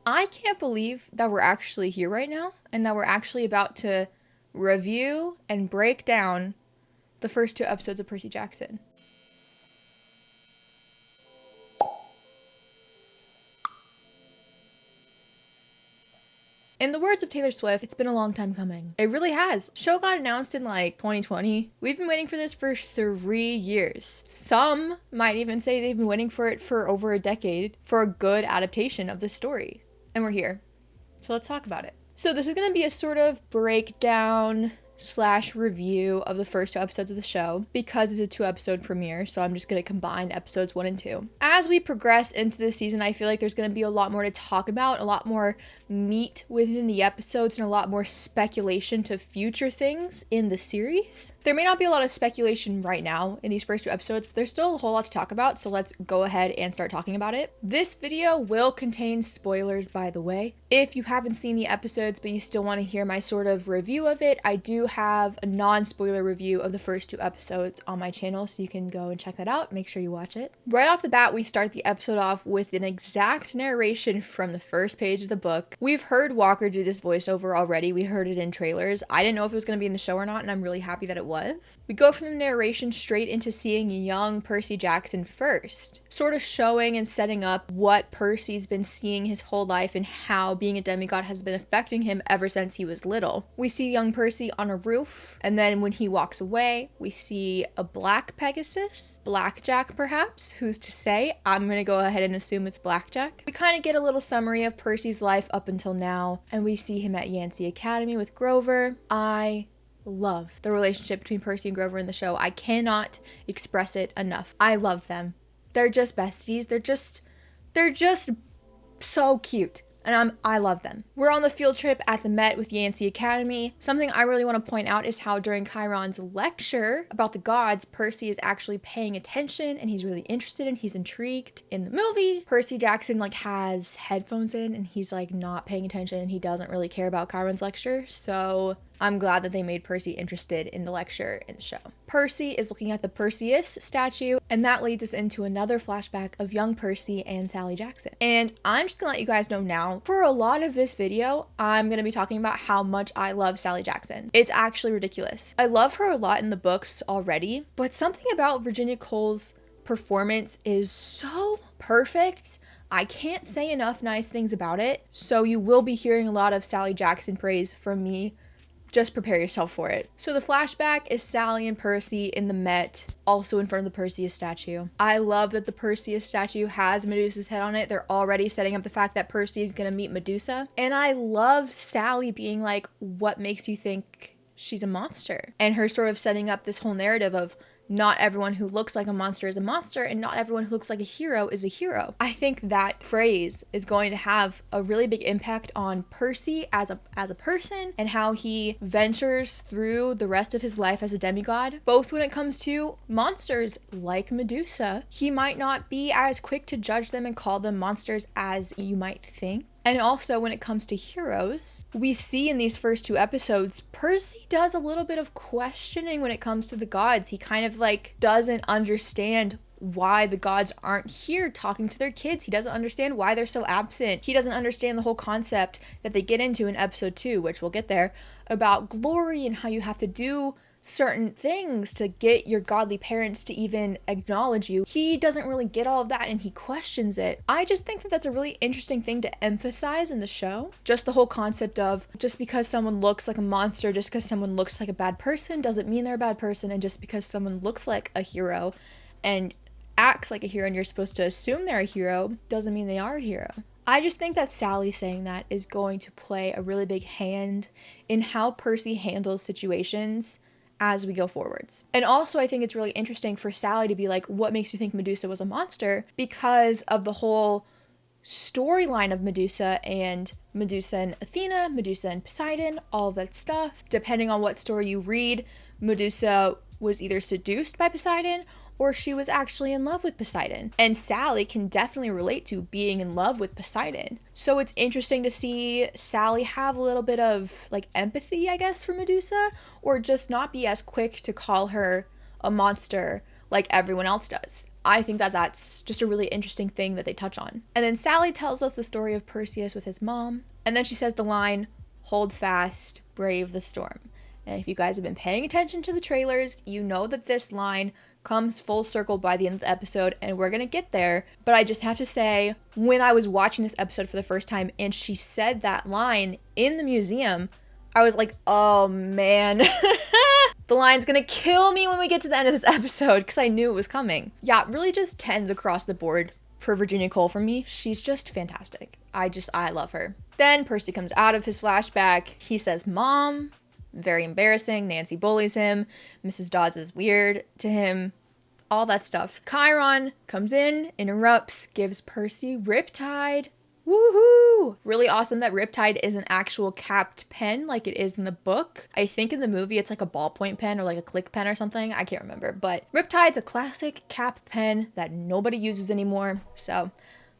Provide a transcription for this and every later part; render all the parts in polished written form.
I can't believe that we're actually here right now and that we're actually about to review and break down the first 2 episodes of Percy Jackson. In the words of Taylor Swift, it's been a long time coming. It really has. Show got announced in 2020. We've been waiting for this for 3 years. Some might even say they've been waiting for it for over a decade for a good adaptation of this story. And we're here. So let's talk about it. So this is going to be a sort of breakdown / review of the first 2 episodes of the show because it's a 2-episode premiere, so I'm just going to combine episodes 1 and 2. As we progress into the season, I feel like there's going to be a lot more to talk about, a lot more meat within the episodes, and a lot more speculation to future things in the series. There may not be a lot of speculation right now in these first 2 episodes, but there's still a whole lot to talk about, so let's go ahead and start talking about it. This video will contain spoilers, by the way. If you haven't seen the episodes but you still want to hear my sort of review of it, I do have a non-spoiler review of the first 2 episodes on my channel, so you can go and check that out. Make sure you watch it. Right off the bat, we start the episode off with an exact narration from the first page of the book. We've heard Walker do this voiceover already. We heard it in trailers. I didn't know if it was going to be in the show or not, and I'm really happy that it was. We go from the narration straight into seeing young Percy Jackson first, sort of showing and setting up what Percy's been seeing his whole life and how being a demigod has been affecting him ever since he was little. We see young Percy on a roof, and then when he walks away, we see a black Pegasus, Blackjack perhaps, who's to say? I'm gonna go ahead and assume it's Blackjack. We kind of get a little summary of Percy's life up until now, and we see him at Yancy Academy with Grover. I love the relationship between Percy and Grover in the show. I cannot express it enough. I love them. They're just besties. They're just so cute. And I love them. We're on the field trip at the Met with Yancy Academy. Something I really want to point out is how during Chiron's lecture about the gods, Percy is actually paying attention and he's really interested and he's intrigued. In the movie, Percy Jackson has headphones in and he's not paying attention and he doesn't really care about Chiron's lecture. So I'm glad that they made Percy interested in the lecture in the show. Percy is looking at the Perseus statue, and that leads us into another flashback of young Percy and Sally Jackson. And I'm just gonna let you guys know now, for a lot of this video, I'm gonna be talking about how much I love Sally Jackson. It's actually ridiculous. I love her a lot in the books already, but something about Virginia Cole's performance is so perfect. I can't say enough nice things about it, so you will be hearing a lot of Sally Jackson praise from me. Just prepare yourself for it. So the flashback is Sally and Percy in the Met, also in front of the Perseus statue. I love that the Perseus statue has Medusa's head on it. They're already setting up the fact that Percy is gonna meet Medusa. And I love Sally being like, what makes you think she's a monster? And her sort of setting up this whole narrative of not everyone who looks like a monster is a monster, and not everyone who looks like a hero is a hero. I think that phrase is going to have a really big impact on Percy as a person and how he ventures through the rest of his life as a demigod. Both when it comes to monsters like Medusa, he might not be as quick to judge them and call them monsters as you might think. And also when it comes to heroes, we see in these first 2 episodes, Percy does a little bit of questioning when it comes to the gods. He kind of doesn't understand why the gods aren't here talking to their kids. He doesn't understand why they're so absent. He doesn't understand the whole concept that they get into in episode 2, which we'll get there, about glory and how you have to do certain things to get your godly parents to even acknowledge you. He doesn't really get all of that and he questions it. I just think that that's a really interesting thing to emphasize in the show. Just the whole concept of just because someone looks like a monster, just because someone looks like a bad person doesn't mean they're a bad person, and just because someone looks like a hero and acts like a hero and you're supposed to assume they're a hero doesn't mean they are a hero. I just think that Sally saying that is going to play a really big hand in how Percy handles situations as we go forwards. And also I think it's really interesting for Sally to be like, what makes you think Medusa was a monster? Because of the whole storyline of Medusa and Athena, Medusa and Poseidon, all that stuff. Depending on what story you read, Medusa was either seduced by Poseidon or she was actually in love with Poseidon. And Sally can definitely relate to being in love with Poseidon. So it's interesting to see Sally have a little bit of like empathy, I guess, for Medusa, or just not be as quick to call her a monster like everyone else does. I think that that's just a really interesting thing that they touch on. And then Sally tells us the story of Perseus with his mom. And then she says the line, "Hold fast, brave the storm." And if you guys have been paying attention to the trailers, you know that this line comes full circle by the end of the episode, and we're gonna get there. But I just have to say, when I was watching this episode for the first time and she said that line in the museum, I was like, oh man. The line's gonna kill me when we get to the end of this episode, because I knew it was coming. Yeah, really just 10s across the board for Virginia Cole for me. She's just fantastic. I love her. Then Percy comes out of his flashback. He says, "Mom." Very embarrassing. Nancy bullies him. Mrs. Dodds is weird to him. All that stuff. Chiron comes in, interrupts, gives Percy Riptide. Woohoo! Really awesome that Riptide is an actual capped pen like it is in the book. I think in the movie it's like a ballpoint pen or like a click pen or something. I can't remember. But Riptide's a classic cap pen that nobody uses anymore. So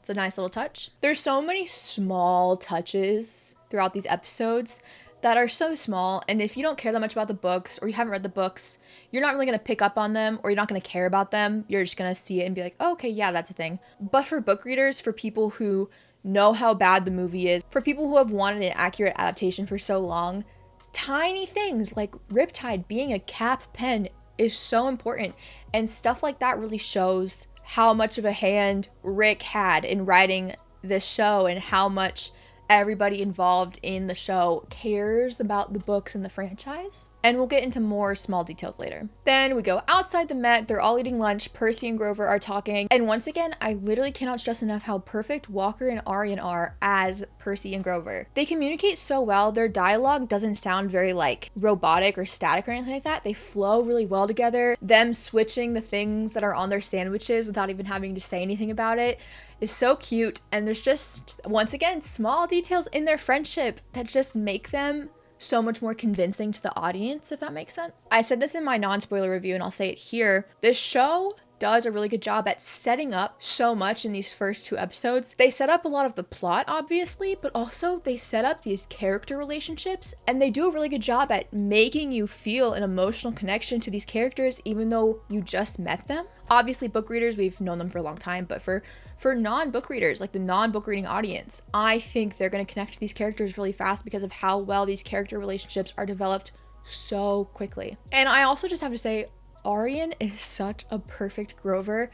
it's a nice little touch. There's so many small touches throughout these episodes that are so small, and if you don't care that much about the books or you haven't read the books, you're not really going to pick up on them, or you're not going to care about them. You're just going to see it and be like, oh, okay, yeah, that's a thing. But for book readers, for people who know how bad the movie is, for people who have wanted an accurate adaptation for so long, tiny things like Riptide being a cap pen is so important, and stuff like that really shows how much of a hand Rick had in writing this show and how much everybody involved in the show cares about the books and the franchise. And we'll get into more small details later. Then we go outside the Met. They're all eating lunch. Percy and Grover are talking. And once again, I literally cannot stress enough how perfect Walker and Arian are as Percy and Grover. They communicate so well. Their dialogue doesn't sound very like robotic or static or anything like that. They flow really well together. Them switching the things that are on their sandwiches without even having to say anything about it is so cute. And there's just, once again, small details in their friendship that just make them so much more convincing to the audience, if that makes sense. I said this in my non-spoiler review and I'll say it here. This show does a really good job at setting up so much in these first 2 episodes. They set up a lot of the plot, obviously, but also they set up these character relationships, and they do a really good job at making you feel an emotional connection to these characters even though you just met them. Obviously, book readers, we've known them for a long time, but for non-book readers, like the non-book reading audience, I think they're going to connect to these characters really fast because of how well these character relationships are developed so quickly. And I also just have to say, Arian is such a perfect Grover.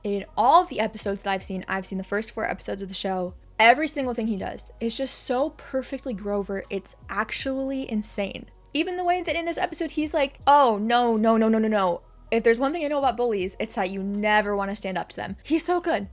In all of the episodes that I've seen the first 4 episodes of the show, every single thing he does is just so perfectly Grover, it's actually insane. Even the way that in this episode, he's like, oh, no. If there's one thing I know about bullies, it's that you never want to stand up to them. He's so good.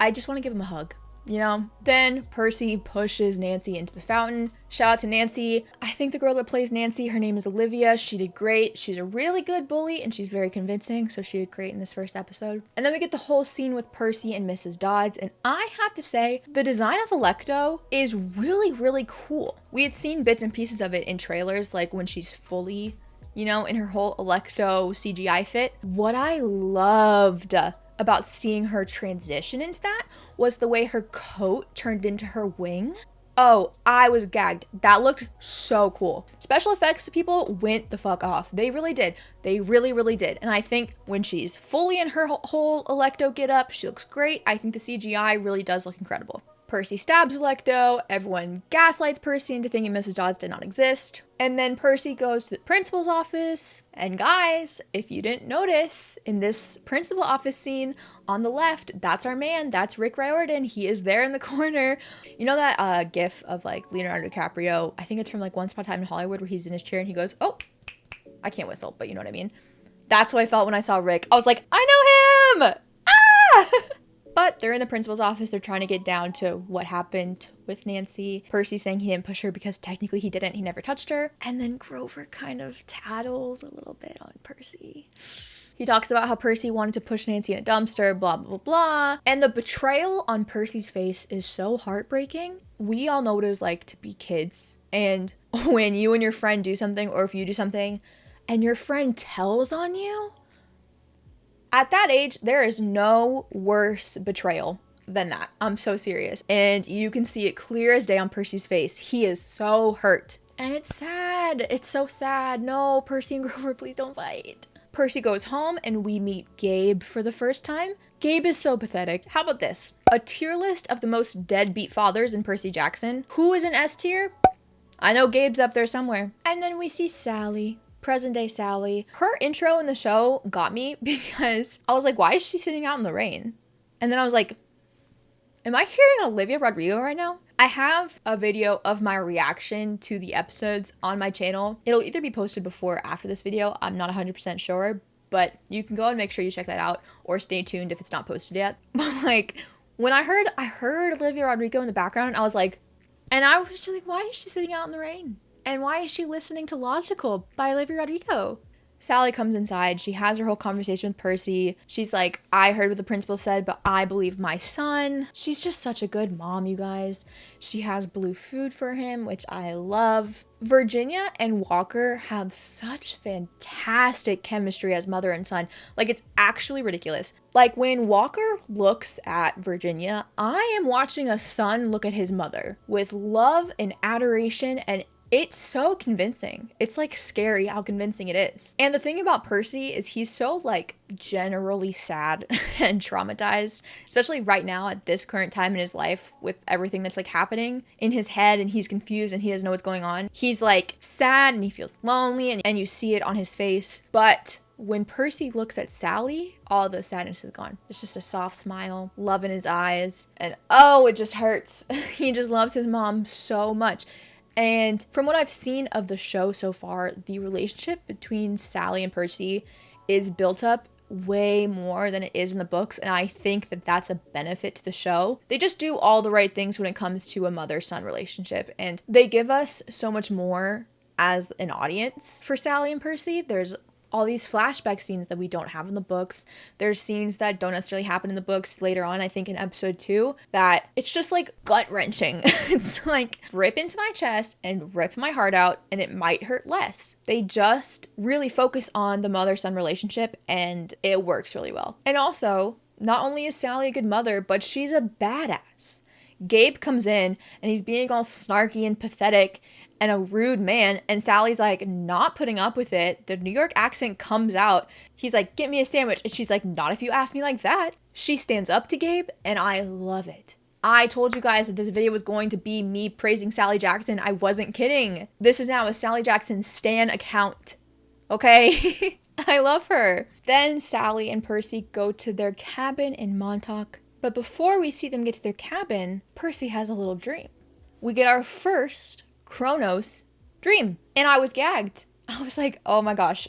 I just want to give him a hug, you know? Then Percy pushes Nancy into the fountain. Shout out to Nancy. I think the girl that plays Nancy, her name is Olivia. She did great. She's a really good bully and she's very convincing, so she did great in this first episode. And then we get the whole scene with Percy and Mrs. Dodds, and I have to say, the design of Electo is really, really cool. We had seen bits and pieces of it in trailers, like when she's fully, you know, in her whole Electo CGI fit. What I loved about seeing her transition into that was the way her coat turned into her wing. Oh, I was gagged. That looked so cool. Special effects people went the fuck off. They really did. They really, really did. And I think when she's fully in her whole Electo getup, she looks great. I think the CGI really does look incredible. Percy stabs Electo, everyone gaslights Percy into thinking Mrs. Dodds did not exist, and then Percy goes to the principal's office, and guys, if you didn't notice, in this principal office scene, on the left, that's our man, that's Rick Riordan, he is there in the corner. You know that gif of like Leonardo DiCaprio, I think it's from like Once Upon a Time in Hollywood, where he's in his chair and he goes, oh, I can't whistle, but you know what I mean? That's what I felt when I saw Rick. I was like, I know him! Ah! But they're in the principal's office. They're trying to get down to what happened with Nancy. Percy saying he didn't push her because technically he didn't. He never touched her. And then Grover kind of tattles a little bit on Percy. He talks about how Percy wanted to push Nancy in a dumpster, blah, blah, blah, blah. And the betrayal on Percy's face is so heartbreaking. We all know what it was like to be kids. And when you and your friend do something, or if you do something, and your friend tells on you, at that age, there is no worse betrayal than that. I'm so serious. And you can see it clear as day on Percy's face. He is so hurt. And it's sad. It's so sad. No, Percy and Grover, please don't fight. Percy goes home and we meet Gabe for the first time. Gabe is so pathetic. How about this? A tier list of the most deadbeat fathers in Percy Jackson. Who is an S tier? I know Gabe's up there somewhere. And then we see Sally. Present day Sally. Her intro in the show got me because I was like, why is she sitting out in the rain? And then I was like, am I hearing Olivia Rodrigo right now? I have a video of my reaction to the episodes on my channel. It'll either be posted before or after this video. I'm not 100% sure, but you can go and make sure you check that out or stay tuned if it's not posted yet. But like, when I heard Olivia Rodrigo in the background, I was like, and I was just like, why is she sitting out in the rain? And why is she listening to Logical by Olivia Rodrigo? Sally comes inside. She has her whole conversation with Percy. She's like, I heard what the principal said, but I believe my son. She's just such a good mom, you guys. She has blue food for him, which I love. Virginia and Walker have such fantastic chemistry as mother and son. Like, it's actually ridiculous. Like, when Walker looks at Virginia, I am watching a son look at his mother with love and adoration, and it's so convincing. It's like scary how convincing it is. And the thing about Percy is he's so like generally sad and traumatized, especially right now at this current time in his life with everything that's like happening in his head, and he's confused and he doesn't know what's going on. He's like sad and he feels lonely, and you see it on his face. But when Percy looks at Sally, all the sadness is gone. It's just a soft smile, love in his eyes, and oh, it just hurts. He just loves his mom so much. And from what I've seen of the show so far, the relationship between Sally and Percy is built up way more than it is in the books, and I think that that's a benefit to the show. They just do all the right things when it comes to a mother-son relationship, and they give us so much more as an audience for Sally and Percy. There's all these flashback scenes that we don't have in the books. There's scenes that don't necessarily happen in the books later on, I think in episode 2, that it's just like gut-wrenching. It's like rip into my chest and rip my heart out, and it might hurt less. They just really focus on the mother-son relationship, and it works really well. And also, not only is Sally a good mother, but she's a badass. Gabe comes in and he's being all snarky and pathetic and a rude man, and Sally's like not putting up with it. The New York accent comes out. He's like, get me a sandwich, and she's like, not if you ask me like that. She stands up to Gabe, and I love it. I told you guys that this video was going to be me praising Sally Jackson. I wasn't kidding. This is now a Sally Jackson stan account, okay? I love her. Then Sally and Percy go to their cabin in Montauk, but before we see them get to their cabin, Percy has a little dream. We get our first Kronos dream, and I was gagged. I was like, oh my gosh.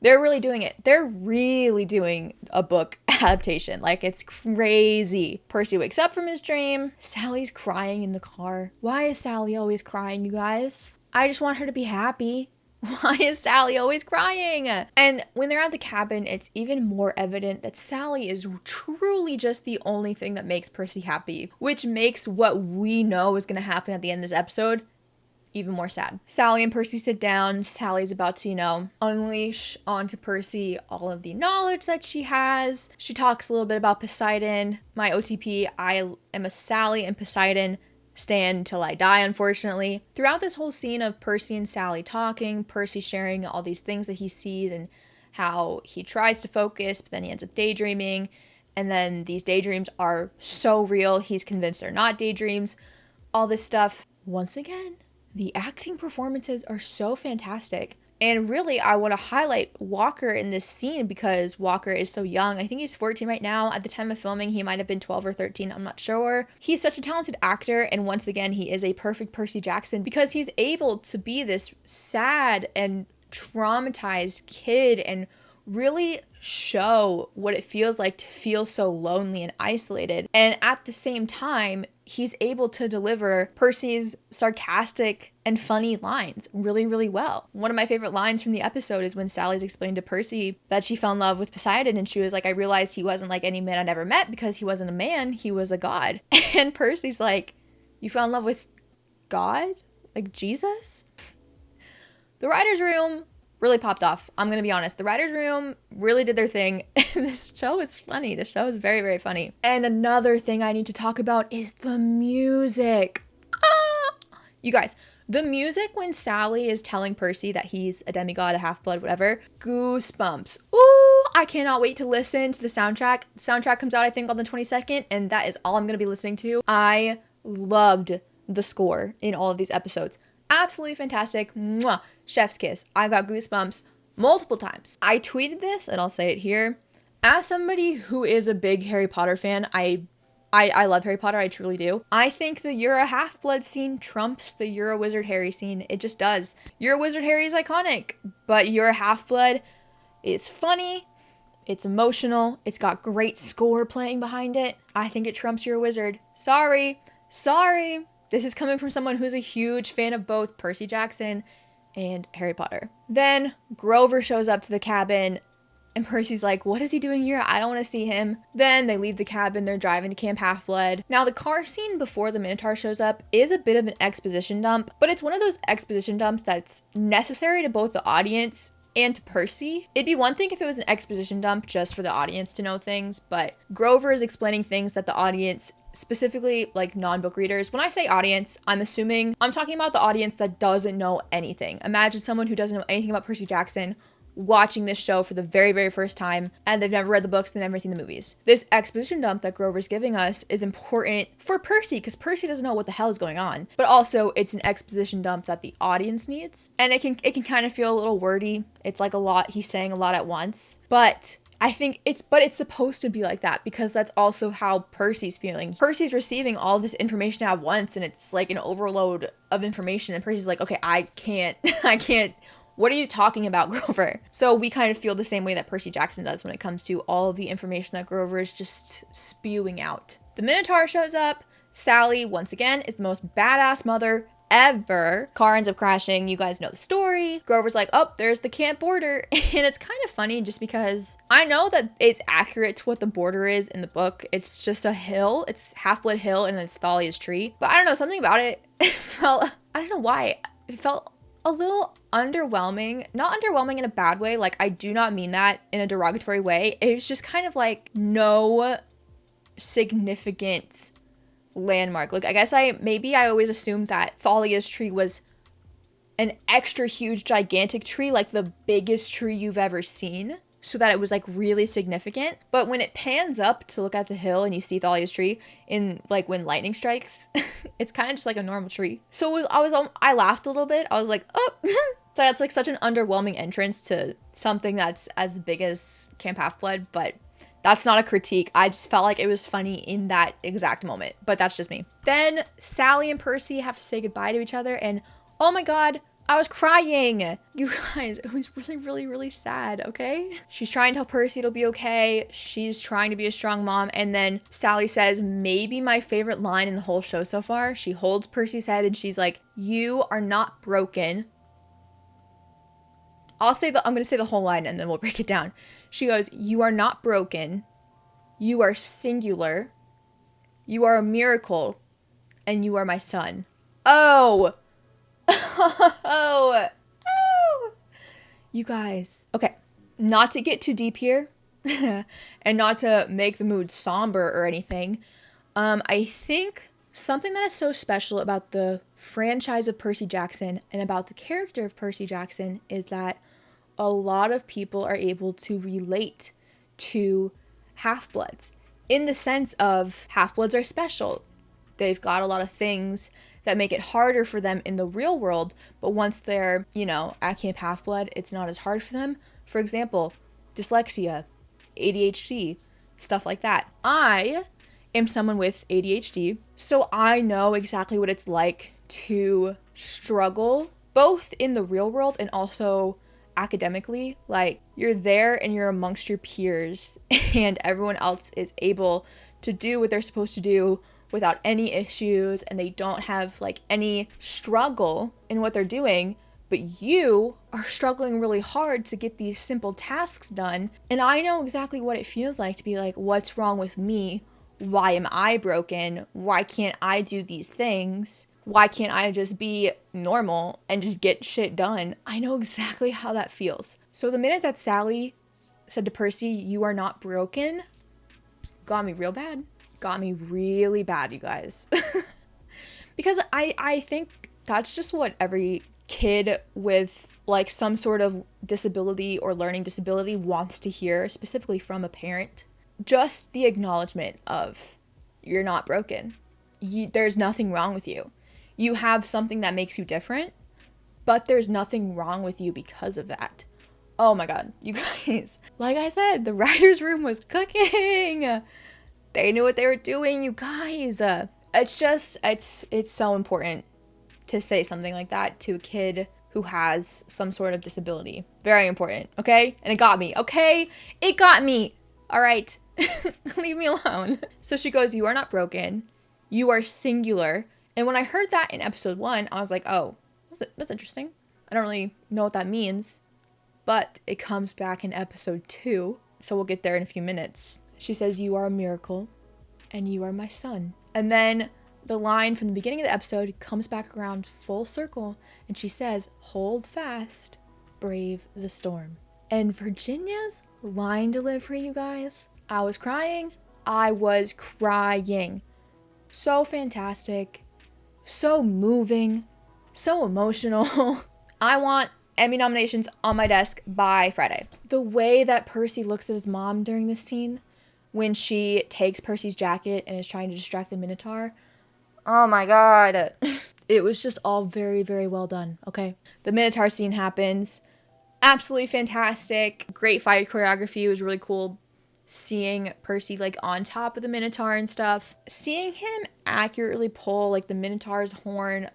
They're really doing it. They're really doing a book adaptation. Like, it's crazy. Percy wakes up from his dream. Sally's crying in the car. Why is Sally always crying, you guys? I just want her to be happy. Why is Sally always crying? And when they're at the cabin, it's even more evident that Sally is truly just the only thing that makes Percy happy, which makes what we know is going to happen at the end of this episode even more sad. Sally and Percy sit down. Sally's about to, unleash onto Percy all of the knowledge that she has. She talks a little bit about Poseidon. My OTP, I am a Sally and Poseidon stan till I die, unfortunately. Throughout this whole scene of Percy and Sally talking, Percy sharing all these things that he sees and how he tries to focus, but then he ends up daydreaming. And then these daydreams are so real. He's convinced they're not daydreams. All this stuff. Once again, the acting performances are so fantastic. And really, I want to highlight Walker in this scene because Walker is so young. I think he's 14 right now. At the time of filming, he might have been 12 or 13. I'm not sure. He's such a talented actor. And once again, he is a perfect Percy Jackson because he's able to be this sad and traumatized kid and really show what it feels like to feel so lonely and isolated. And at the same time, he's able to deliver Percy's sarcastic and funny lines really, really well. One of my favorite lines from the episode is when Sally's explained to Percy that she fell in love with Poseidon, and she was like, I realized he wasn't like any man I'd ever met because he wasn't a man, he was a god. And Percy's like, you fell in love with God? Like Jesus? The writer's room really popped off. I'm gonna be honest. The writer's room really did their thing. This show is funny. The show is very, very funny. And another thing I need to talk about is the music. You guys, The music when Sally is telling Percy that he's a demigod, a half-blood, whatever, goosebumps. Ooh, I cannot wait to listen to the soundtrack. The soundtrack comes out, I think, on the 22nd, and that is all I'm going to be listening to. I loved the score in all of these episodes. Absolutely fantastic. Mwah. Chef's kiss. I got goosebumps multiple times. I tweeted this, and I'll say it here. As somebody who is a big Harry Potter fan, I love Harry Potter, I truly do. I think the You're a Half-Blood scene trumps the You're a Wizard Harry scene. It just does. You're a Wizard Harry is iconic, but You're a Half-Blood is funny, it's emotional, it's got great score playing behind it. I think it trumps You're a Wizard. Sorry. This is coming from someone who's a huge fan of both Percy Jackson and Harry Potter. Then Grover shows up to the cabin and Percy's like, what is he doing here? I don't want to see him. Then they leave the cabin. They're driving to Camp Half-Blood. Now, the car scene before the Minotaur shows up is a bit of an exposition dump, but it's one of those exposition dumps that's necessary to both the audience and to Percy. It'd be one thing if it was an exposition dump just for the audience to know things, but Grover is explaining things that the audience, specifically like non-book readers. When I say audience, I'm talking about the audience that doesn't know anything. Imagine someone who doesn't know anything about Percy Jackson watching this show for the very, very first time, and they've never read the books, they've never seen the movies. This exposition dump that Grover's giving us is important for Percy, because Percy doesn't know what the hell is going on, but also it's an exposition dump that the audience needs, and it can kind of feel a little wordy. It's like he's saying a lot at once, but I think it's supposed to be like that, because that's also how Percy's feeling. Percy's receiving all this information at once, and it's like an overload of information, and Percy's like, okay, I can't, what are you talking about, Grover? So we kind of feel the same way that Percy Jackson does when it comes to all of the information that Grover is just spewing out. The Minotaur shows up. Sally, once again, is the most badass mother ever. Car ends up crashing. You guys know the story. Grover's like, oh, there's the camp border. And it's kind of funny just because I know that it's accurate to what the border is in the book. It's just a hill. It's Half-Blood Hill and it's Thalia's tree. But I don't know, something about it, I don't know why. It felt a little underwhelming. Not underwhelming in a bad way. Like, I do not mean that in a derogatory way. It's just kind of like no significant landmark. Like, I guess I always assumed that Thalia's tree was an extra huge gigantic tree, like the biggest tree you've ever seen, so that it was like really significant. But when it pans up to look at the hill and you see Thalia's tree in like when lightning strikes, it's kind of just like a normal tree. So I laughed a little bit. I was like, oh, that's like such an underwhelming entrance to something that's as big as Camp Half-Blood, but that's not a critique. I just felt like it was funny in that exact moment, but that's just me. Then Sally and Percy have to say goodbye to each other, and oh my God, I was crying. You guys, it was really, really, really sad, okay? She's trying to tell Percy it'll be okay. She's trying to be a strong mom, and then Sally says maybe my favorite line in the whole show so far. She holds Percy's head and she's like, you are not broken. I'm gonna say the whole line and then we'll break it down. She goes, you are not broken. You are singular. You are a miracle. And you are my son. Oh. Oh. You guys. Okay. Not to get too deep here. And not to make the mood somber or anything. I think something that is so special about the franchise of Percy Jackson and about the character of Percy Jackson is that a lot of people are able to relate to half-bloods in the sense of half-bloods are special. They've got a lot of things that make it harder for them in the real world, but once they're, at Camp Half-Blood, it's not as hard for them. For example, dyslexia, ADHD, stuff like that. I am someone with ADHD, so I know exactly what it's like to struggle both in the real world and also academically. Like, you're there and you're amongst your peers and everyone else is able to do what they're supposed to do without any issues, and they don't have like any struggle in what they're doing, but you are struggling really hard to get these simple tasks done. And I know exactly what it feels like to be like, what's wrong with me? Why am I broken? Why can't I do these things? Why can't I just be normal and just get shit done? I know exactly how that feels. So the minute that Sally said to Percy, you are not broken, got me real bad. Got me really bad, you guys. Because I think That's just what every kid with like some sort of disability or learning disability wants to hear, specifically from a parent. Just the acknowledgement of, you're not broken. There's nothing wrong with you. You have something that makes you different, but there's nothing wrong with you because of that. Oh my God, you guys. Like I said, the writer's room was cooking. They knew what they were doing, you guys. It's so important to say something like that to a kid who has some sort of disability. Very important, okay? And it got me, okay? It got me. All right. Leave me alone. So she goes, you are not broken. You are singular. And when I heard that in episode 1, I was like, oh, that's interesting. I don't really know what that means. But it comes back in episode 2. So we'll get there in a few minutes. She says, you are a miracle and you are my son. And then the line from the beginning of the episode comes back around full circle. And she says, hold fast, brave the storm. And Virginia's line delivery, you guys, I was crying. So fantastic. So moving. So emotional. I want Emmy nominations on my desk by Friday. The way that Percy looks at his mom during this scene, when she takes Percy's jacket and is trying to distract the Minotaur. Oh my God. It was just all very, very well done, okay? The Minotaur scene happens. Absolutely fantastic. Great fight choreography. It was really cool seeing Percy like on top of the Minotaur and stuff. Seeing him accurately pull like the Minotaur's horn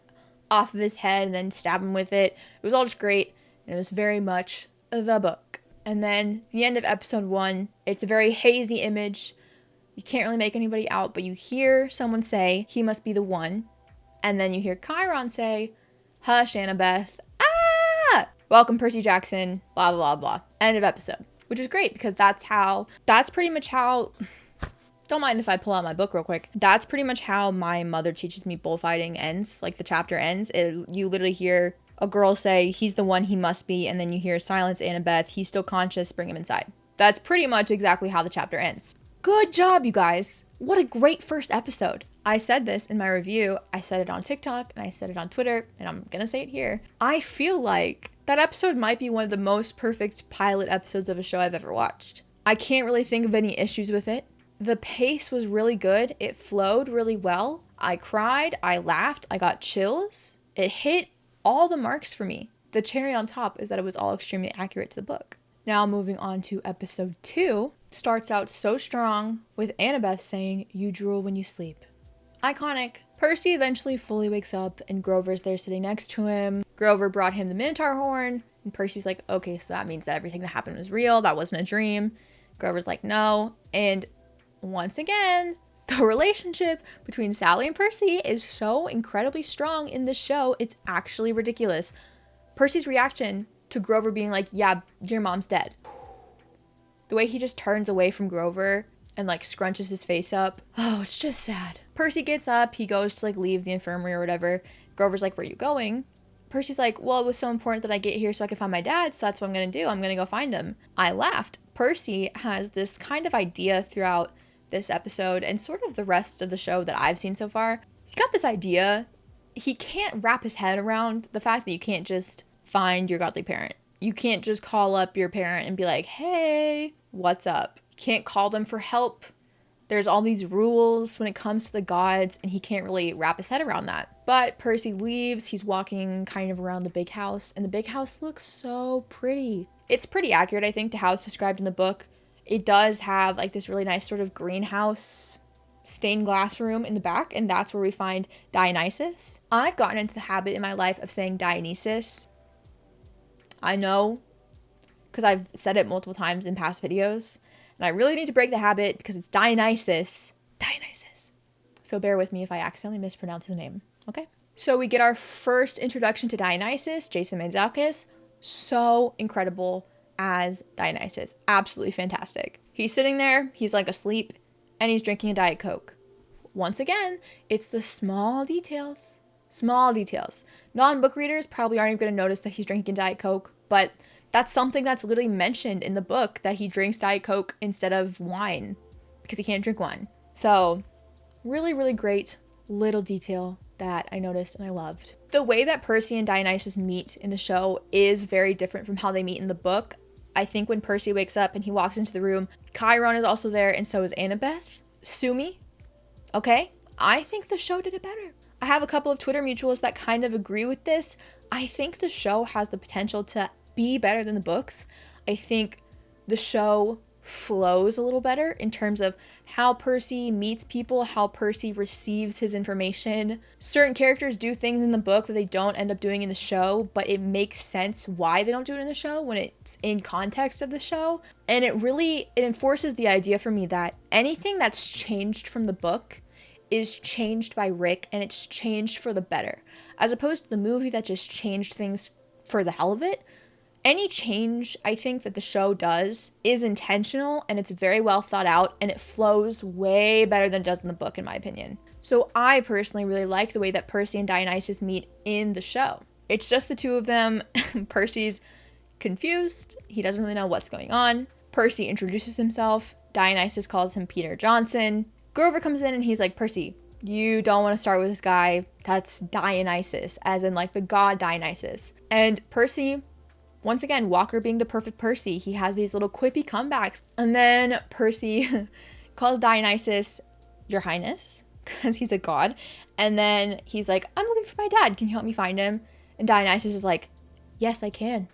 off of his head and then stab him with it. It was all just great. And it was very much the book. And then the end of episode 1, it's a very hazy image. You can't really make anybody out, but you hear someone say, he must be the one. And then you hear Chiron say, hush, Annabeth. Ah! Welcome, Percy Jackson, blah, blah, blah, blah. End of episode. Which is great because that's pretty much how, don't mind if I pull out my book real quick. That's pretty much how my mother teaches me bullfighting ends, like the chapter ends. You literally hear a girl say, he's the one, he must be, and then you hear silence, Annabeth, he's still conscious, bring him inside. That's pretty much exactly how the chapter ends. Good job, you guys. What a great first episode. I said this in my review. I said it on TikTok and I said it on Twitter, and I'm gonna say it here. I feel like that episode might be one of the most perfect pilot episodes of a show I've ever watched. I can't really think of any issues with it. The pace was really good. It flowed really well. I cried, I laughed, I got chills. It hit all the marks for me. The cherry on top is that it was all extremely accurate to the book. Now moving on to episode 2, starts out so strong with Annabeth saying, you drool when you sleep. Iconic. Percy eventually fully wakes up and Grover's there sitting next to him. Grover brought him the Minotaur horn and Percy's like, okay, so that means that everything that happened was real. That wasn't a dream. Grover's like, no. And once again, the relationship between Sally and Percy is so incredibly strong in this show. It's actually ridiculous. Percy's reaction to Grover being like, yeah, your mom's dead. The way he just turns away from Grover and like scrunches his face up. Oh, it's just sad. Percy gets up. He goes to like leave the infirmary or whatever. Grover's like, where are you going? Percy's like, well, it was so important that I get here so I can find my dad. So that's what I'm going to do. I'm going to go find him. I laughed. Percy has this kind of idea throughout this episode and sort of the rest of the show that I've seen so far. He's got this idea. He can't wrap his head around the fact that you can't just find your godly parent. You can't just call up your parent and be like, hey, what's up? You can't call them for help. There's all these rules when it comes to the gods, and he can't really wrap his head around that. But Percy leaves. He's walking kind of around the big house, and the big house looks so pretty. It's pretty accurate, I think, to how it's described in the book. It does have like this really nice sort of greenhouse stained glass room in the back, and that's where we find Dionysus. I've gotten into the habit in my life of saying Dionysus. I know, because I've said it multiple times in past videos, and I really need to break the habit because it's Dionysus. Dionysus. So bear with me if I accidentally mispronounce his name, okay? So we get our first introduction to Dionysus, Jason Mantzoukas. So incredible as Dionysus. Absolutely fantastic. He's sitting there, he's like asleep, and he's drinking a Diet Coke. Once again, it's the small details. Small details. Non-book readers probably aren't even going to notice that he's drinking Diet Coke, but that's something that's literally mentioned in the book, that he drinks Diet Coke instead of wine because he can't drink wine. So really, really great little detail that I noticed and I loved. The way that Percy and Dionysus meet in the show is very different from how they meet in the book. I think when Percy wakes up and he walks into the room, Chiron is also there, and so is Annabeth. Sue me. Okay? I think the show did it better. I have a couple of Twitter mutuals that kind of agree with this. I think the show has the potential to be better than the books. I think the show flows a little better in terms of how Percy meets people, how Percy receives his information. Certain characters do things in the book that they don't end up doing in the show, but it makes sense why they don't do it in the show when it's in context of the show. And it enforces the idea for me that anything that's changed from the book is changed by Rick, and it's changed for the better, as opposed to the movie that just changed things for the hell of it. Any change I think that the show does is intentional, and it's very well thought out, and it flows way better than it does in the book, in my opinion. So I personally really like the way that Percy and Dionysus meet in the show. It's just the two of them. Percy's confused. He doesn't really know what's going on. Percy introduces himself. Dionysus calls him Peter Johnson. Grover comes in and he's like, Percy, you don't want to start with this guy. That's Dionysus, as in like the god Dionysus. And Percy, once again, Walker being the perfect Percy, he has these little quippy comebacks. And then Percy calls Dionysus, Your Highness, because he's a god. And then he's like, I'm looking for my dad. Can you help me find him? And Dionysus is like, yes, I can,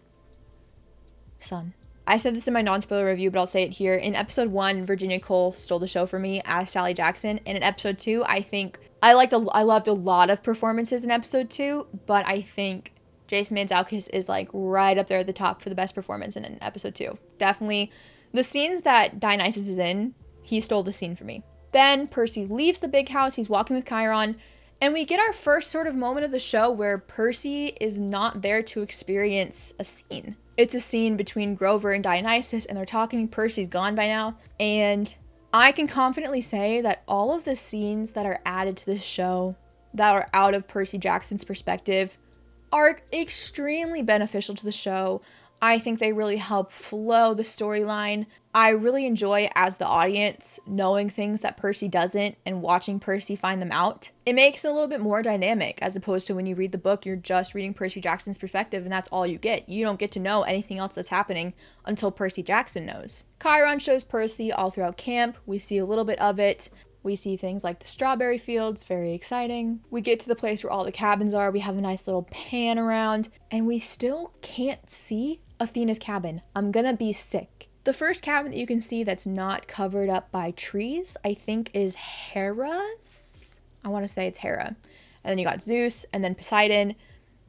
son. I said this in my non-spoiler review, but I'll say it here. In episode 1, Virginia Cole stole the show for me as Sally Jackson. And in episode 2, I think I loved a lot of performances in episode 2, but I think Jason Mantzoukas is like right up there at the top for the best performance in episode 2. Definitely the scenes that Dionysus is in, he stole the scene for me. Then Percy leaves the big house. He's walking with Chiron. And we get our first sort of moment of the show where Percy is not there to experience a scene. It's a scene between Grover and Dionysus, and they're talking. Percy's gone by now. And I can confidently say that all of the scenes that are added to this show that are out of Percy Jackson's perspective are extremely beneficial to the show. I think they really help flow the storyline. I really enjoy, as the audience, knowing things that Percy doesn't and watching Percy find them out. It makes it a little bit more dynamic, as opposed to when you read the book, you're just reading Percy Jackson's perspective and that's all you get. You don't get to know anything else that's happening until Percy Jackson knows. Chiron shows Percy all throughout camp. We see a little bit of it. We see things like the strawberry fields, very exciting. We get to the place where all the cabins are. We have a nice little pan around, and we still can't see Athena's cabin. I'm gonna be sick. The first cabin that you can see that's not covered up by trees, I think is Hera's. I want to say it's Hera. And then you got Zeus, and then Poseidon,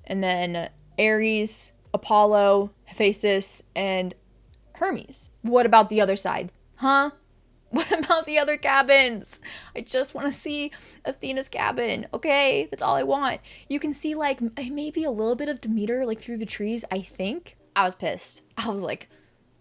and then Ares, Apollo, Hephaestus, and Hermes. What about the other side? Huh? What about the other cabins? I just want to see Athena's cabin, okay? That's all I want. You can see like maybe a little bit of Demeter like through the trees, I think. I was pissed. I was like,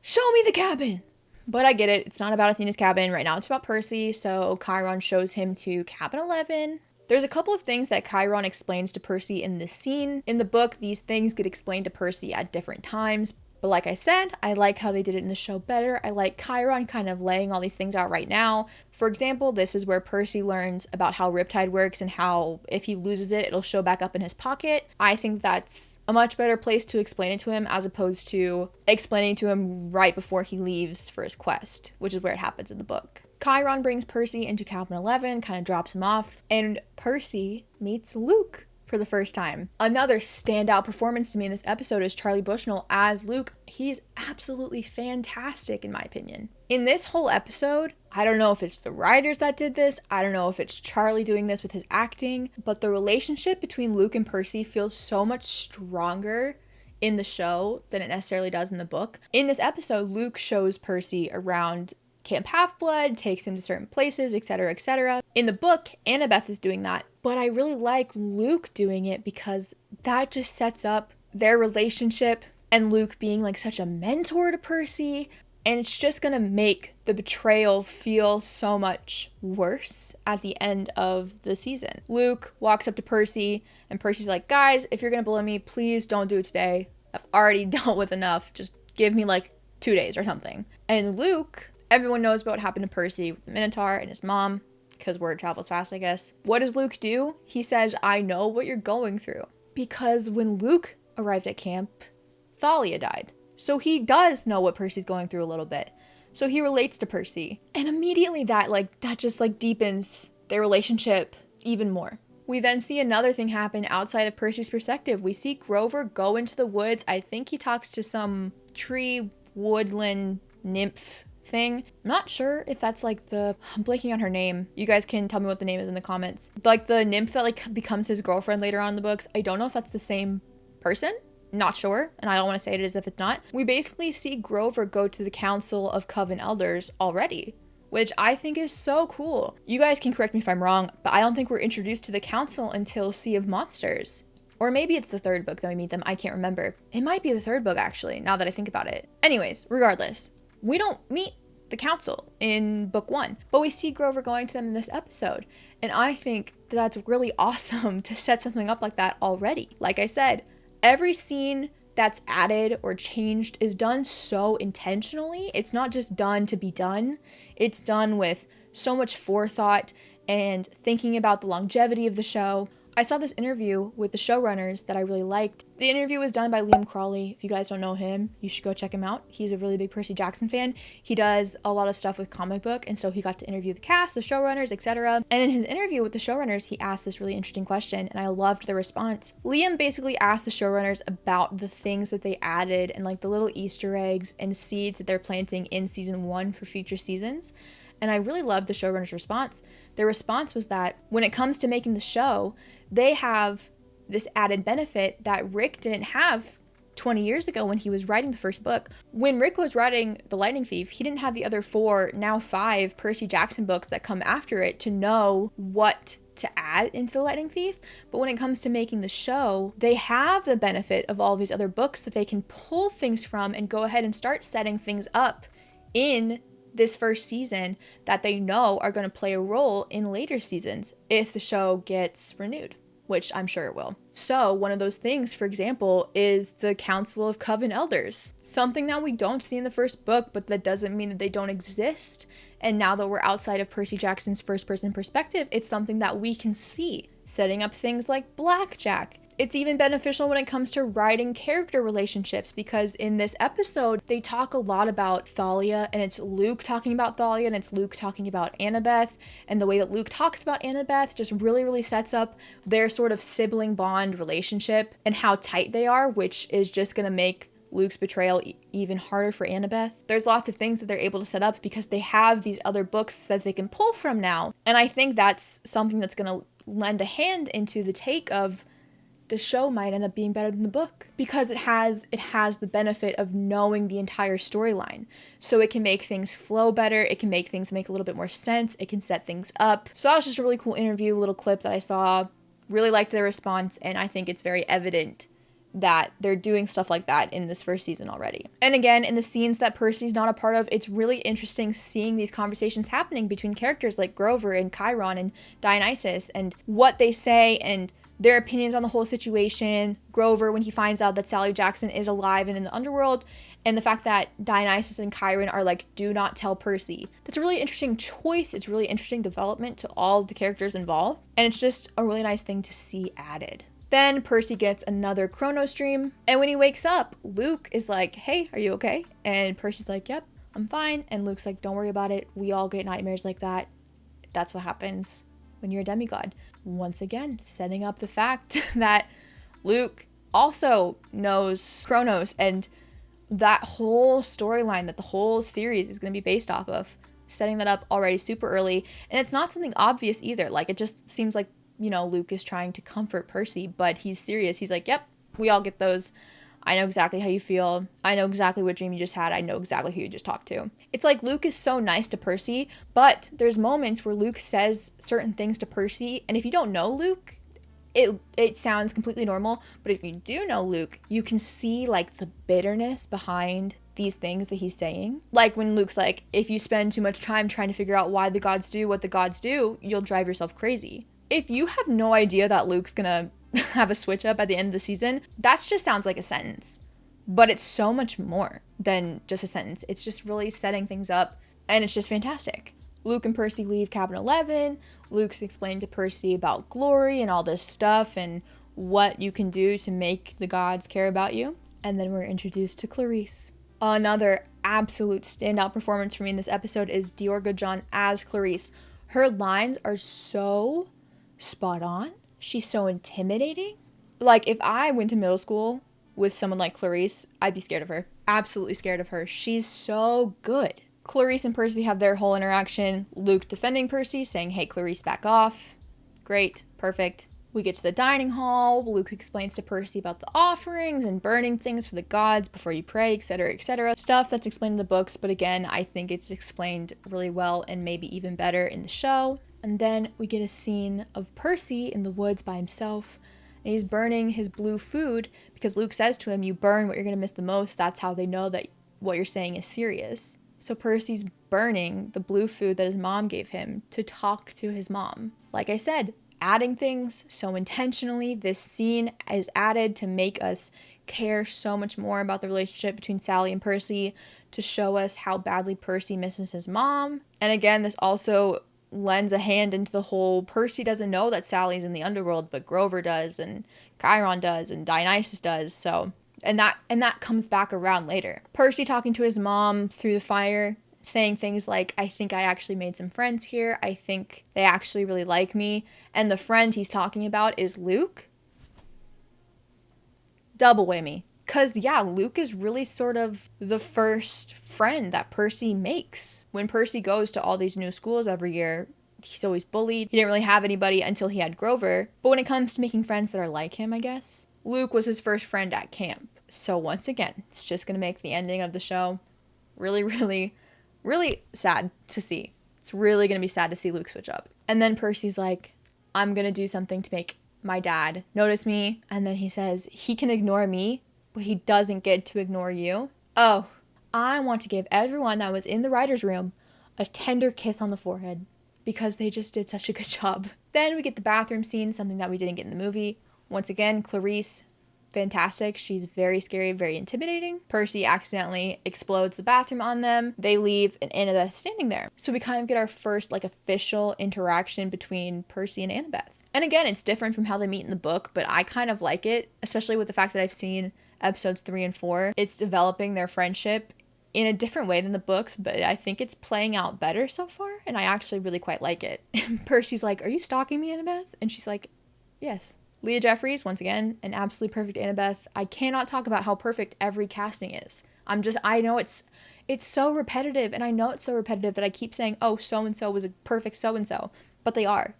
show me the cabin. But I get it. It's not about Athena's cabin. Right now it's about Percy. So Chiron shows him to cabin 11. There's a couple of things that Chiron explains to Percy in this scene. In the book, these things get explained to Percy at different times. But like I said, I like how they did it in the show better. I like Chiron kind of laying all these things out right now. For example, this is where Percy learns about how Riptide works and how if he loses it, it'll show back up in his pocket. I think that's a much better place to explain it to him as opposed to explaining to him right before he leaves for his quest, which is where it happens in the book. Chiron brings Percy into cabin 11, kind of drops him off, and Percy meets Luke for the first time. Another standout performance to me in this episode is Charlie Bushnell as Luke. He's absolutely fantastic in my opinion. In this whole episode, I don't know if it's the writers that did this, I don't know if it's Charlie doing this with his acting, but the relationship between Luke and Percy feels so much stronger in the show than it necessarily does in the book. In this episode, Luke shows Percy around Camp Half-Blood, takes him to certain places, etc., etc. In the book, Annabeth is doing that, but I really like Luke doing it because that just sets up their relationship and Luke being like such a mentor to Percy, and it's just gonna make the betrayal feel so much worse at the end of the season. Luke walks up to Percy, and Percy's like, guys, if you're gonna bully me, please don't do it today. I've already dealt with enough. Just give me like 2 days or something. And Luke, everyone knows about what happened to Percy with the Minotaur and his mom, because word travels fast, I guess. What does Luke do? He says, I know what you're going through. Because when Luke arrived at camp, Thalia died. So he does know what Percy's going through a little bit. So he relates to Percy. And immediately that just deepens their relationship even more. We then see another thing happen outside of Percy's perspective. We see Grover go into the woods. I think he talks to some tree woodland nymph thing. I'm not sure if that's I'm blanking on her name. You guys can tell me what the name is in the comments. Like the nymph that becomes his girlfriend later on in the books. I don't know if that's the same person. Not sure, and I don't want to say it as if it's not. We basically see Grover go to the Council of Coven Elders already, which I think is so cool. You guys can correct me if I'm wrong, but I don't think we're introduced to the council until Sea of Monsters. Or maybe it's the third book that we meet them. I can't remember. It might be the third book, actually, now that I think about it. Anyways, regardless, we don't meet the council in book 1, but we see Grover going to them in this episode. And I think that's really awesome to set something up like that already. Like I said, every scene that's added or changed is done so intentionally. It's not just done to be done. It's done with so much forethought and thinking about the longevity of the show. I saw this interview with the showrunners that I really liked. The interview was done by Liam Crawley. If you guys don't know him, you should go check him out. He's a really big Percy Jackson fan. He does a lot of stuff with comic book, and so he got to interview the cast, the showrunners, etc. And in his interview with the showrunners, he asked this really interesting question, and I loved the response. Liam basically asked the showrunners about the things that they added and the little Easter eggs and seeds that they're planting in season 1 for future seasons. And I really loved the showrunner's response. Their response was that when it comes to making the show, they have this added benefit that Rick didn't have 20 years ago when he was writing the first book. When Rick was writing The Lightning Thief, he didn't have the other 4, now 5 Percy Jackson books that come after it to know what to add into The Lightning Thief. But when it comes to making the show, they have the benefit of all these other books that they can pull things from and go ahead and start setting things up in this first season that they know are going to play a role in later seasons if the show gets renewed, which I'm sure it will. So one of those things, for example, is the Council of Coven Elders. Something that we don't see in the first book, but that doesn't mean that they don't exist. And now that we're outside of Percy Jackson's first-person perspective, it's something that we can see. Setting up things like blackjack. It's even beneficial when it comes to writing character relationships, because in this episode, they talk a lot about Thalia, and it's Luke talking about Thalia, and it's Luke talking about Annabeth, and the way that Luke talks about Annabeth just really, really sets up their sort of sibling bond relationship and how tight they are, which is just going to make Luke's betrayal even harder for Annabeth. There's lots of things that they're able to set up because they have these other books that they can pull from now, and I think that's something that's going to lend a hand into the take of the show might end up being better than the book, because it has the benefit of knowing the entire storyline. So it can make things flow better, it can make things make a little bit more sense, it can set things up. So that was just a really cool interview, little clip that I saw. Really liked their response, and I think it's very evident that they're doing stuff like that in this first season already. And again, in the scenes that Percy's not a part of, it's really interesting seeing these conversations happening between characters like Grover and Chiron and Dionysus, and what they say and their opinions on the whole situation. Grover, when he finds out that Sally Jackson is alive and in the underworld, and the fact that Dionysus and Chiron are do not tell Percy. That's a really interesting choice. It's really interesting development to all the characters involved, and it's just a really nice thing to see added. Then Percy gets another Chronos dream, and when he wakes up, Luke is like, hey, are you okay? And Percy's like, yep, I'm fine. And Luke's like, don't worry about it. We all get nightmares like that. That's what happens when you're a demigod. Once again, setting up the fact that Luke also knows Chronos, and that whole storyline that the whole series is going to be based off of, setting that up already super early. And it's not something obvious either. It just seems like, Luke is trying to comfort Percy, but he's serious. He's like, yep, we all get those. I know exactly how you feel. I know exactly what dream you just had. I know exactly who you just talked to. It's like Luke is so nice to Percy, but there's moments where Luke says certain things to Percy, and if you don't know Luke, it sounds completely normal, but if you do know Luke, you can see the bitterness behind these things that he's saying. Like when Luke's like, if you spend too much time trying to figure out why the gods do what the gods do, you'll drive yourself crazy. If you have no idea that Luke's gonna have a switch up at the end of the season, that just sounds like a sentence. But it's so much more than just a sentence. It's just really setting things up, and it's just fantastic. Luke and Percy leave cabin 11. Luke's explaining to Percy about glory and all this stuff and what you can do to make the gods care about you. And then we're introduced to Clarice. Another absolute standout performance for me in this episode is Dior Goodjohn as Clarice. Her lines are so spot on. She's so intimidating. Like, if I went to middle school with someone like Clarice, I'd be scared of her. Absolutely scared of her. She's so good. Clarice and Percy have their whole interaction. Luke defending Percy, saying, hey, Clarice, back off. Great. Perfect. We get to the dining hall. Luke explains to Percy about the offerings and burning things for the gods before you pray, etc., etc. Stuff that's explained in the books, but again, I think it's explained really well and maybe even better in the show. And then we get a scene of Percy in the woods by himself, and he's burning his blue food because Luke says to him, you burn what you're going to miss the most. That's how they know that what you're saying is serious. So Percy's burning the blue food that his mom gave him to talk to his mom. Like I said, adding things so intentionally. This scene is added to make us care so much more about the relationship between Sally and Percy, to show us how badly Percy misses his mom. And again, this also lends a hand into the whole Percy doesn't know that Sally's in the underworld, but Grover does, and Chiron does, and Dionysus does. So, and that comes back around later. Percy talking to his mom through the fire, saying things like, I think I actually made some friends here. I think they actually really like me. And the friend he's talking about is Luke. Double whammy. Because, yeah, Luke is really sort of the first friend that Percy makes. When Percy goes to all these new schools every year, he's always bullied. He didn't really have anybody until he had Grover. But when it comes to making friends that are like him, I guess, Luke was his first friend at camp. So once again, it's just going to make the ending of the show really, really, really sad to see. It's really going to be sad to see Luke switch up. And then Percy's like, I'm going to do something to make my dad notice me. And then he says, he can ignore me, but he doesn't get to ignore you. Oh, I want to give everyone that was in the writer's room a tender kiss on the forehead because they just did such a good job. Then we get the bathroom scene, something that we didn't get in the movie. Once again, Clarice, fantastic. She's very scary, very intimidating. Percy accidentally explodes the bathroom on them. They leave and Annabeth's standing there. So we kind of get our first official interaction between Percy and Annabeth. And again, it's different from how they meet in the book, but I kind of like it, especially with the fact that I've seen episodes 3 and 4. It's developing their friendship in a different way than the books, but I think it's playing out better so far, and I actually really quite like it. Percy's like, are you stalking me, Annabeth? And she's like, yes. Leah Jeffries, once again, an absolutely perfect Annabeth. I cannot talk about how perfect every casting is. I know it's so repetitive, and I know it's so repetitive that I keep saying, oh, so-and-so was a perfect so-and-so, but they are.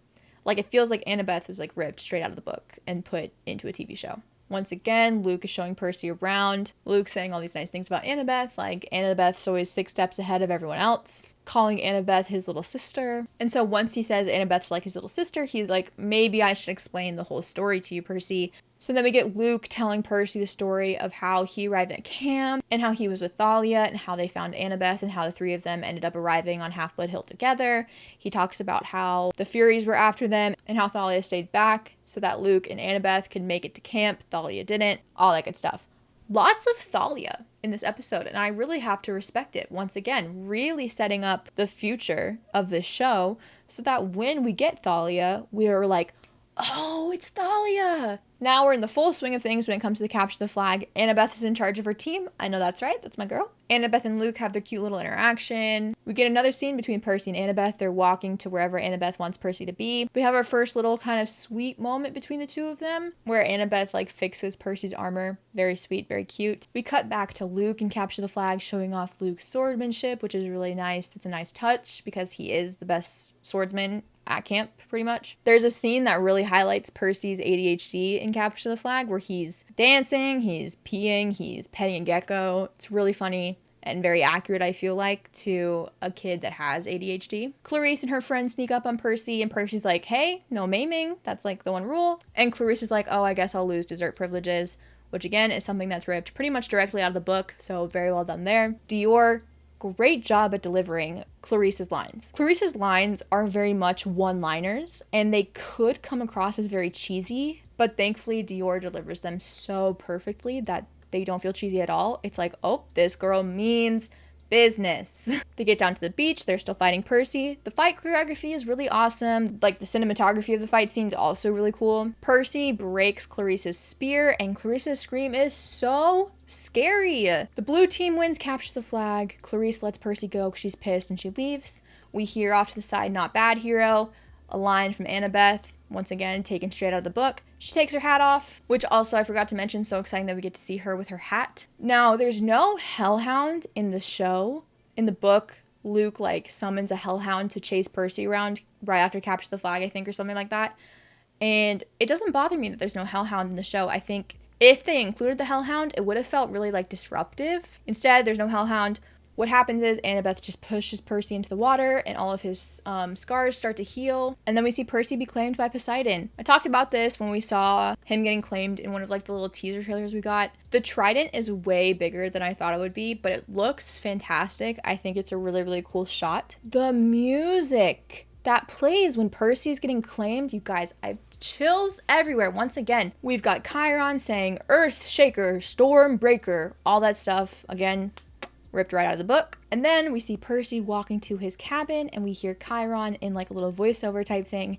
It feels like Annabeth is ripped straight out of the book and put into a TV show. Once again, Luke is showing Percy around. Luke saying all these nice things about Annabeth, like Annabeth's always 6 steps ahead of everyone else, calling Annabeth his little sister. And so once he says Annabeth's like his little sister, he's like, maybe I should explain the whole story to you, Percy. So then we get Luke telling Percy the story of how he arrived at camp and how he was with Thalia and how they found Annabeth and how the 3 of them ended up arriving on Half-Blood Hill together. He talks about how the Furies were after them and how Thalia stayed back so that Luke and Annabeth could make it to camp. Thalia didn't. All that good stuff. Lots of Thalia in this episode, and I really have to respect it. Once again, really setting up the future of this show so that when we get Thalia, we are like, oh, it's Thalia. Now we're in the full swing of things when it comes to the capture the flag. Annabeth is in charge of her team. I know that's right. That's my girl. Annabeth and Luke have their cute little interaction. We get another scene between Percy and Annabeth. They're walking to wherever Annabeth wants Percy to be. We have our first little kind of sweet moment between the two of them where Annabeth fixes Percy's armor. Very sweet, very cute. We cut back to Luke and capture the flag, showing off Luke's swordsmanship, which is really nice. That's a nice touch because he is the best swordsman at camp, pretty much. There's a scene that really highlights Percy's ADHD in Capture the Flag where he's dancing, he's peeing, he's petting a gecko. It's really funny and very accurate, I feel like, to a kid that has ADHD. Clarice and her friends sneak up on Percy, and Percy's like, hey, no maiming. That's the one rule. And Clarice is like, oh, I guess I'll lose dessert privileges, which again is something that's ripped pretty much directly out of the book, so very well done there. Dior, great job at delivering Clarice's lines. Clarice's lines are very much one-liners, and they could come across as very cheesy, but thankfully Dior delivers them so perfectly that they don't feel cheesy at all. It's like, oh, this girl means business. They get down to the beach. They're still fighting Percy. The fight choreography is really awesome. Like, the cinematography of the fight scene is also really cool. Percy breaks Clarissa's spear, and Clarissa's scream is so scary. The blue team wins, captures the flag. Clarissa lets Percy go because she's pissed and she leaves. We hear off to the side, "Not bad, hero." A line from Annabeth, once again, taken straight out of the book. She takes her hat off, which also I forgot to mention, so exciting that we get to see her with her hat. Now, there's no hellhound in the show. In the book, Luke, like, summons a hellhound to chase Percy around right after capture the flag, I think, or something like that. And it doesn't bother me that there's no hellhound in the show. I think if they included the hellhound, it would have felt really, like, disruptive. Instead, there's no hellhound. What happens is Annabeth just pushes Percy into the water, and all of his scars start to heal. And then we see Percy be claimed by Poseidon. I talked about this when we saw him getting claimed in one of, like, the little teaser trailers we got. The trident is way bigger than I thought it would be, but it looks fantastic. I think it's a really, really cool shot. The music that plays when Percy's getting claimed, you guys, I've chills everywhere. Once again, we've got Chiron saying Earth Shaker, Storm Breaker, all that stuff. Again, ripped right out of the book. And then we see Percy walking to his cabin, and we hear Chiron in, like, a little voiceover type thing.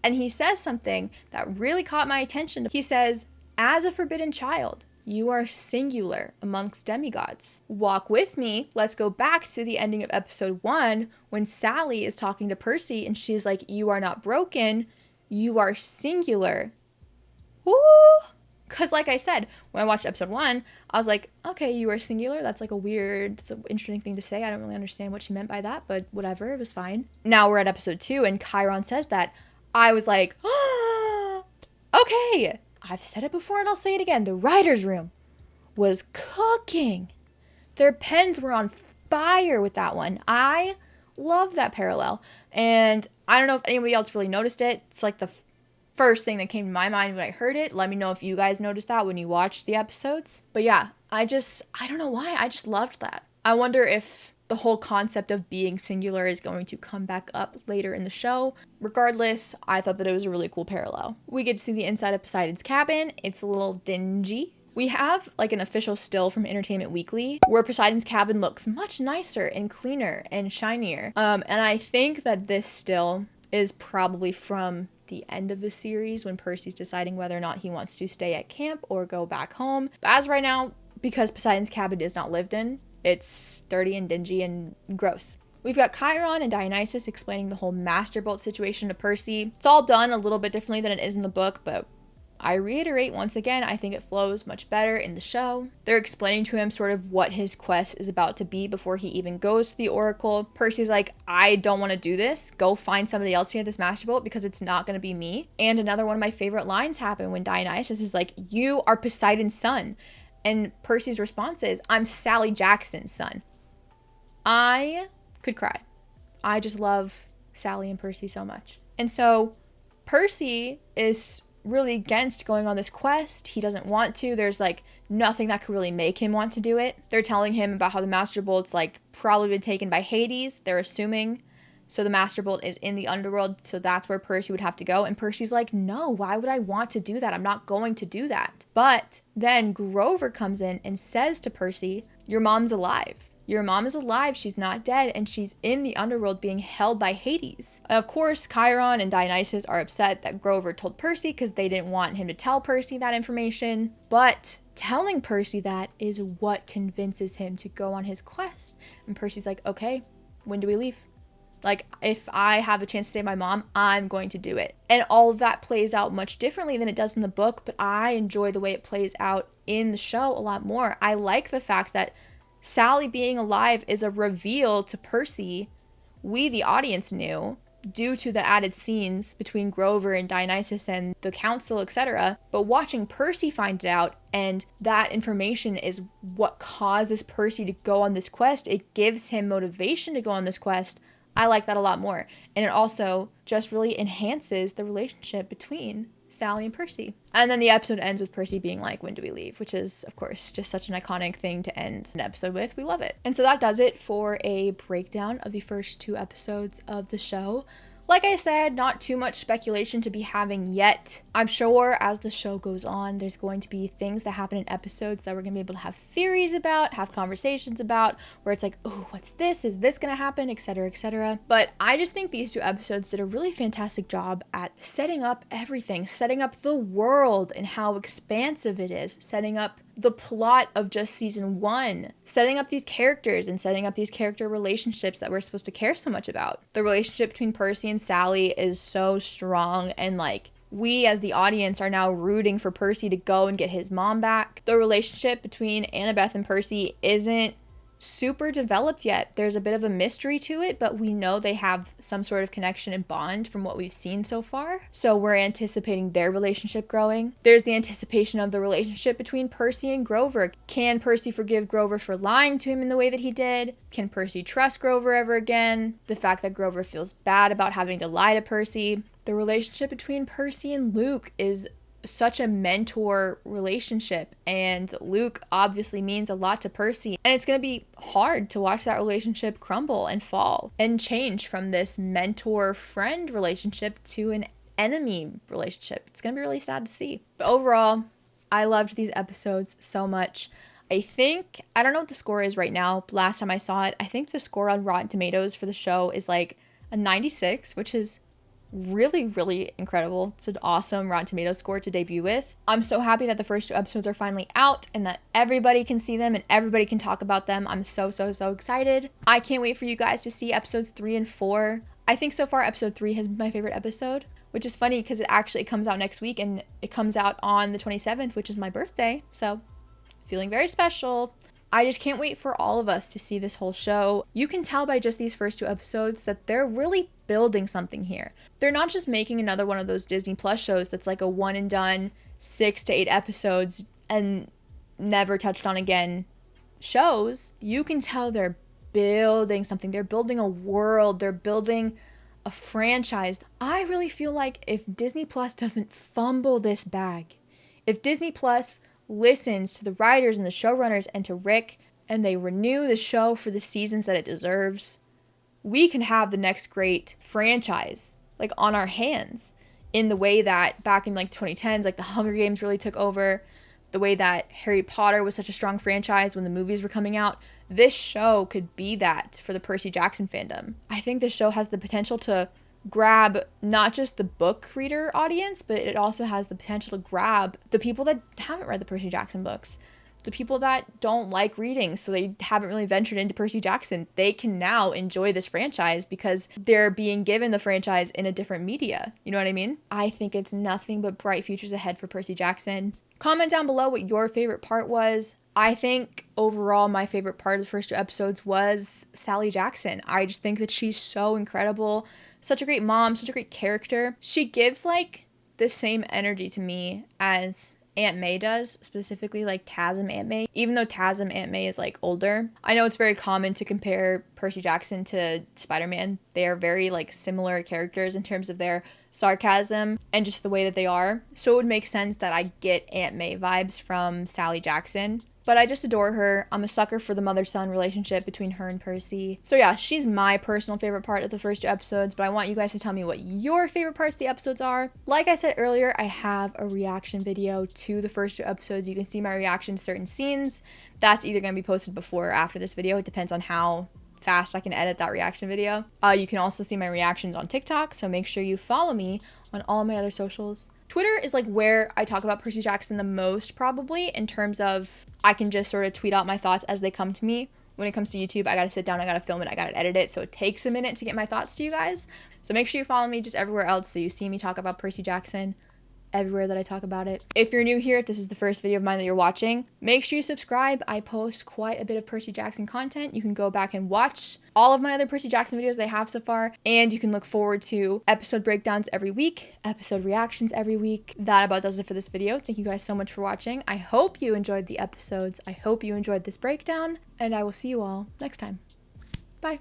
And he says something that really caught my attention. He says, "As a forbidden child, you are singular amongst demigods. Walk with me. Let's go back to the ending of episode 1 when Sally is talking to Percy and she's like, you are not broken. You are singular." Woo! Because like I said, when I watched episode 1, I was like, okay, you are singular. That's like it's an interesting thing to say. I don't really understand what she meant by that, but whatever, it was fine. Now we're at episode 2 and Chiron says that. I was like, oh, okay. I've said it before and I'll say it again. The writer's room was cooking. Their pens were on fire with that one. I love that parallel. And I don't know if anybody else really noticed it. It's like the first thing that came to my mind when I heard it. Let me know if you guys noticed that when you watched the episodes. But yeah, I don't know why. I just loved that. I wonder if the whole concept of being singular is going to come back up later in the show. Regardless, I thought that it was a really cool parallel. We get to see the inside of Poseidon's cabin. It's a little dingy. We have like an official still from Entertainment Weekly where Poseidon's cabin looks much nicer and cleaner and shinier. And I think that this still is probably from the end of the series when Percy's deciding whether or not he wants to stay at camp or go back home. But as of right now, because Poseidon's cabin is not lived in, it's dirty and dingy and gross. We've got Chiron and Dionysus explaining the whole Master Bolt situation to Percy. It's all done a little bit differently than it is in the book, but I reiterate once again, I think it flows much better in the show. They're explaining to him sort of what his quest is about to be before he even goes to the Oracle. Percy's like, I don't want to do this. Go find somebody else to get this Master Bolt because it's not going to be me. And another one of my favorite lines happened when Dionysus is like, you are Poseidon's son. And Percy's response is, I'm Sally Jackson's son. I could cry. I just love Sally and Percy so much. And so Percy is really against going on this quest. He doesn't want to. There's like nothing that could really make him want to do it. They're telling him about how the Master Bolt's like probably been taken by Hades. They're assuming. So the Master Bolt is in the underworld. So that's where Percy would have to go. And Percy's like, no, why would I want to do that? I'm not going to do that. But then Grover comes in and says to Percy, your mom's alive. Your mom is alive, she's not dead, and she's in the underworld being held by Hades. Of course, Chiron and Dionysus are upset that Grover told Percy because they didn't want him to tell Percy that information. But telling Percy that is what convinces him to go on his quest. And Percy's like, okay, when do we leave? Like, if I have a chance to save my mom, I'm going to do it. And all of that plays out much differently than it does in the book, but I enjoy the way it plays out in the show a lot more. I like the fact that Sally being alive is a reveal to Percy we, the audience, knew due to the added scenes between Grover and Dionysus and the council, etc. But watching Percy find it out, and that information is what causes Percy to go on this quest. It gives him motivation to go on this quest. I like that a lot more. And it also just really enhances the relationship between Sally and Percy. And then the episode ends with Percy being like, when do we leave? Which is, of course, just such an iconic thing to end an episode with. We love it. And so that does it for a breakdown of the first 2 episodes of the show. Like I said, not too much speculation to be having yet. I'm sure as the show goes on, there's going to be things that happen in episodes that we're going to be able to have theories about, have conversations about, where it's like, oh, what's this? Is this going to happen? Etc., etc. But I just think these 2 episodes did a really fantastic job at setting up everything, setting up the world and how expansive it is, setting up the plot of just season 1, setting up these characters and setting up these character relationships that we're supposed to care so much about. The relationship between Percy and Sally is so strong, and like, we as the audience are now rooting for Percy to go and get his mom back. The relationship between Annabeth and Percy isn't super developed yet. There's a bit of a mystery to it, but we know they have some sort of connection and bond from what we've seen so far. So we're anticipating their relationship growing. There's the anticipation of the relationship between Percy and Grover. Can Percy forgive Grover for lying to him in the way that he did? Can Percy trust Grover ever again? The fact that Grover feels bad about having to lie to Percy. The relationship between Percy and Luke is such a mentor relationship, and Luke obviously means a lot to Percy, and it's going to be hard to watch that relationship crumble and fall and change from this mentor-friend relationship to an enemy relationship. It's going to be really sad to see. But overall, I loved these episodes so much. I don't know what the score is right now, but last time I saw it, I think the score on Rotten Tomatoes for the show is like a 96, which is really, really incredible. It's an awesome Rotten Tomatoes score to debut with. I'm so happy that the first 2 episodes are finally out and that everybody can see them and everybody can talk about them. I'm so excited. I can't wait for you guys to see episodes 3 and 4. I think so far episode 3 has been my favorite episode, which is funny because it actually comes out next week and it comes out on the 27th, which is my birthday. So feeling very special. I just can't wait for all of us to see this whole show. You can tell by just these first 2 episodes that they're really building something here. They're not just making another one of those Disney Plus shows that's like a one and done 6 to 8 episodes and never touched on again shows. You can tell they're building something. They're building a world. They're building a franchise. I really feel like if Disney Plus doesn't fumble this bag, if Disney Plus listens to the writers and the showrunners and to Rick, and they renew the show for the seasons that it deserves, we can have the next great franchise like on our hands, in the way that back in like 2010s, like the Hunger Games really took over, the way that Harry Potter was such a strong franchise when the movies were coming out. This show could be that for the Percy Jackson fandom. I think this show has the potential to grab not just the book reader audience, but it also has the potential to grab the people that haven't read the Percy Jackson books, the people that don't like reading, so they haven't really ventured into Percy Jackson. They can now enjoy this franchise because they're being given the franchise in a different media. You know what I mean? I think it's nothing but bright futures ahead for Percy Jackson. Comment down below what your favorite part was. I think overall my favorite part of the first 2 episodes was Sally Jackson. I just think that she's so incredible. Such a great mom, such a great character. She gives like the same energy to me as Aunt May does, specifically like TASM Aunt May. Even though TASM Aunt May is like older, I know it's very common to compare Percy Jackson to Spider-Man. They are very like similar characters in terms of their sarcasm and just the way that they are. So it would make sense that I get Aunt May vibes from Sally Jackson. But I just adore her. I'm a sucker for the mother-son relationship between her and Percy. So yeah, she's my personal favorite part of the first 2 episodes, but I want you guys to tell me what your favorite parts of the episodes are. Like I said earlier, I have a reaction video to the first 2 episodes. You can see my reaction to certain scenes. That's either going to be posted before or after this video. It depends on how fast I can edit that reaction video. You can also see my reactions on TikTok, so make sure you follow me on all my other socials. Twitter is like where I talk about Percy Jackson the most, probably, in terms of I can just sort of tweet out my thoughts as they come to me. When it comes to YouTube, I gotta sit down, I gotta film it, I gotta edit it, so it takes a minute to get my thoughts to you guys. So make sure you follow me just everywhere else so you see me talk about Percy Jackson everywhere that I talk about it. If you're new here, if this is the first video of mine that you're watching, make sure you subscribe. I post quite a bit of Percy Jackson content. You can go back and watch all of my other Percy Jackson videos they have so far, and you can look forward to episode breakdowns every week, episode reactions every week. That about does it for this video. Thank you guys so much for watching. I hope you enjoyed the episodes. I hope you enjoyed this breakdown, and I will see you all next time. Bye.